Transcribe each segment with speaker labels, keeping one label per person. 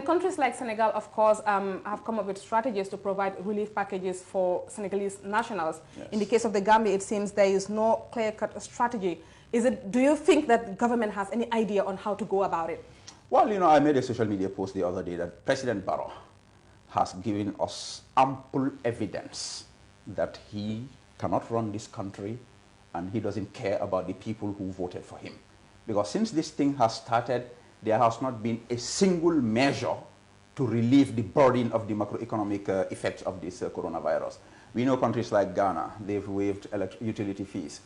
Speaker 1: Countries like Senegal, of course, have come up with strategies to provide relief packages for Senegalese nationals. Yes. In the case of the Gambia, it seems there is no clear-cut strategy. Do you think that the government has any idea on how to go about it?
Speaker 2: Well, you know, I made a social media post the other day that President Barrow has given us ample evidence that he cannot run this country and he doesn't care about the people who voted for him. Because since this thing has started, there has not been a single measure to relieve the burden of the macroeconomic effects of this coronavirus. We know countries like Ghana, they've waived utility fees.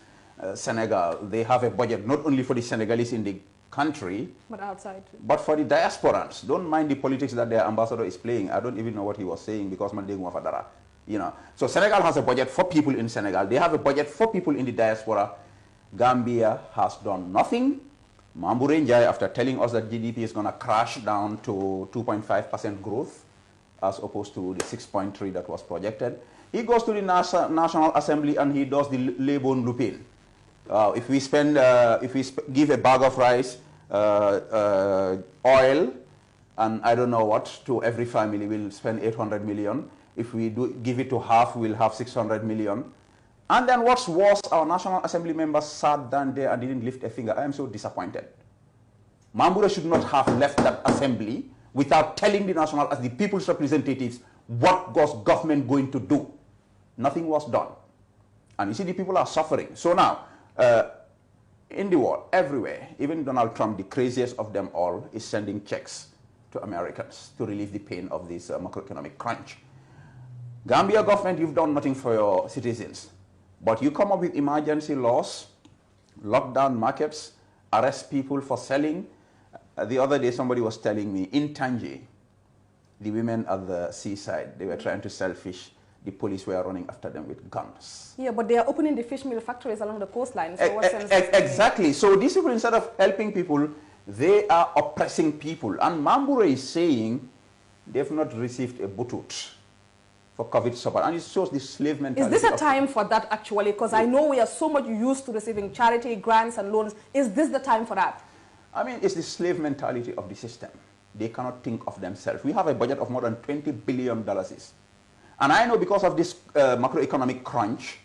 Speaker 2: Senegal, they have a budget not only for the Senegalese in the country, but outside, but for the diasporans. Don't mind the politics that their ambassador is playing. I don't even know what he was saying because Mandegu Fadara, you know. So Senegal has a budget for people in Senegal. They have a budget for people in the diaspora. Gambia has done nothing. Mamboure Njai, after telling us that GDP is going to crash down to 2.5% growth, as opposed to the 6.3 that was projected, he goes to the National Assembly and he does the Lebon Lupin. If we give a bag of rice, oil, and I don't know what, to every family, we'll spend 800 million. If we give it to half, we'll have 600 million. And then what's worse, our National Assembly members sat down there and didn't lift a finger. I am so disappointed. Mamboure should not have left that assembly without telling the people's representatives what was government going to do. Nothing was done. And you see, the people are suffering. So now, in the world, everywhere, even Donald Trump, the craziest of them all, is sending checks to Americans to relieve the pain of this macroeconomic crunch. Gambia government, you've done nothing for your citizens. But you come up with emergency laws, lock down markets, arrest people for selling. The other day, somebody was telling me, in Tangier, the women at the seaside, they were trying to sell fish. The police were running after them with guns. Yeah,
Speaker 1: but they are opening the fish meal factories along the coastline. So what sense
Speaker 2: exactly. So these people, instead of helping people, they are oppressing people. And Mamboure is saying they've not received a butut for COVID support. And it shows the slave mentality.
Speaker 1: Is this a time for that, actually? Because I know we are so much used to receiving charity, grants, and loans. Is this the time for that?
Speaker 2: I mean, it's the slave mentality of the system. They cannot think of themselves. We have a budget of more than $20 billion. And I know because of this macroeconomic crunch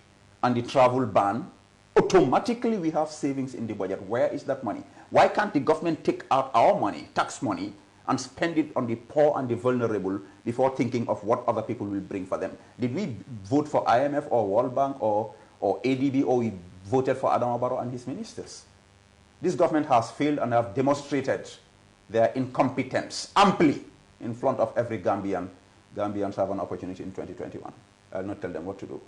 Speaker 2: and the travel ban, automatically we have savings in the budget. Where is that money? Why can't the government take out our money, tax money, and spend it on the poor and the vulnerable before thinking of what other people will bring for them? Did we vote for IMF or World Bank or ADB, or we voted for Adama Barrow and his ministers? This government has failed and have demonstrated their incompetence amply in front of every Gambian. Gambians have an opportunity in 2021. I'll not tell them what to do.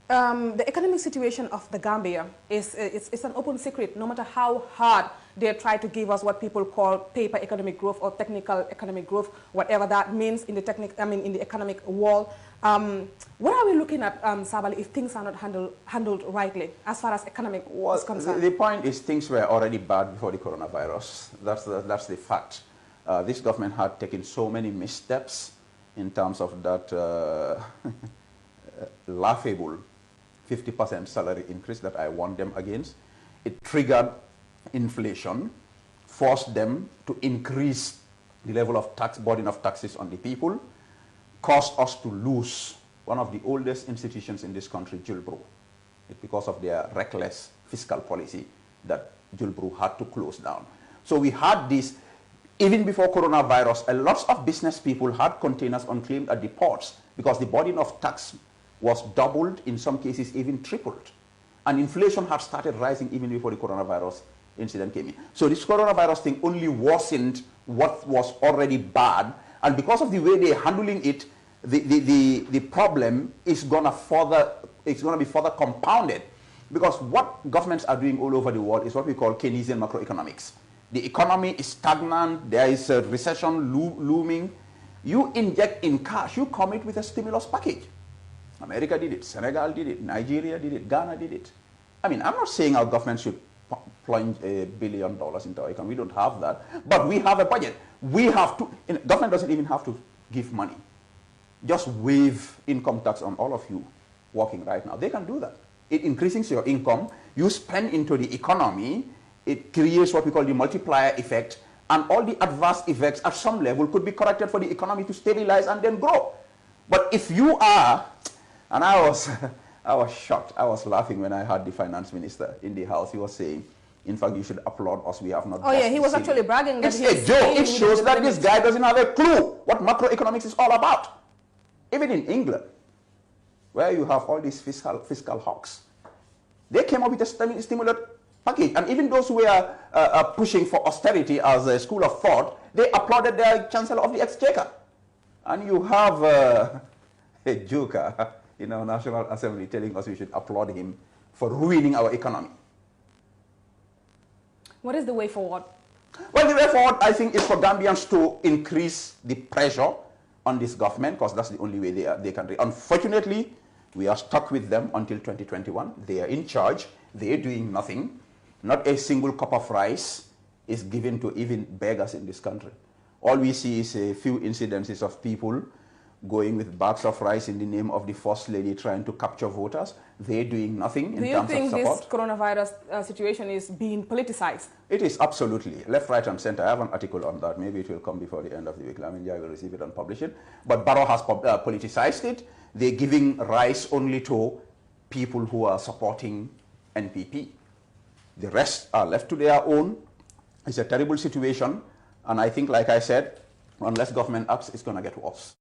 Speaker 1: The economic situation of the Gambia is an open secret. No matter how hard they try to give us what people call paper economic growth or technical economic growth, whatever that means in the in the economic world. What are we looking at, Sabally, if things are not handled rightly as far as economic is concerned?
Speaker 2: The point is things were already bad before the coronavirus. That's the fact. This government had taken so many missteps in terms of that laughable 50% salary increase that I warned them against. It triggered inflation, forced them to increase the level of burden of taxes on the people, caused us to lose one of the oldest institutions in this country, Julbro. It's because of their reckless fiscal policy that Julbro had to close down. So we had this. Even before coronavirus, a lot of business people had containers unclaimed at the ports because the burden of tax was doubled, in some cases even tripled. And inflation had started rising even before the coronavirus incident came in. So this coronavirus thing only worsened what was already bad. And because of the way they're handling it, the problem is going to be further compounded. Because what governments are doing all over the world is what we call Keynesian macroeconomics. The economy is stagnant, there is a recession looming. You inject in cash, you commit with a stimulus package. America did it, Senegal did it, Nigeria did it, Ghana did it. I mean, I'm not saying our government should plunge $1 billion into our economy. We don't have that. But we have a budget. We have to, government doesn't even have to give money. Just waive income tax on all of you working right now. They can do that. It increases your income. You spend into the economy. It creates what we call the multiplier effect, and all the adverse effects at some level could be corrected for the economy to stabilize and then grow. But if you are, and I was, I was shocked, I was laughing when I heard the finance minister in the house. He was saying, in fact, you should applaud us, we have not.
Speaker 1: Oh yeah, he was actually bragging that
Speaker 2: it's a joke. It shows that this guy doesn't have a clue what macroeconomics is all about. Even in England, where you have all these fiscal hawks, they came up with a stimulus package. And even those who were pushing for austerity as a school of thought, they applauded their Chancellor of the Exchequer. And you have a joker in our National Assembly telling us we should applaud him for ruining our economy.
Speaker 1: What is the way forward?
Speaker 2: Well, the way forward, I think, is for Gambians to increase the pressure on this government, because that's the only way they can. Unfortunately, we are stuck with them until 2021. They are in charge. They are doing nothing. Not a single cup of rice is given to even beggars in this country. All we see is a few incidences of people going with bags of rice in the name of the First Lady trying to capture voters. They're doing nothing in terms of support. Do you think
Speaker 1: this coronavirus situation is being politicized?
Speaker 2: It is absolutely. Left, right, and center. I have an article on that. Maybe it will come before the end of the week. I mean, I will receive it and publish it. But Barrow has politicized it. They're giving rice only to people who are supporting NPP. The rest are left to their own. It's a terrible situation. And I think, like I said, unless government acts, it's going to get worse.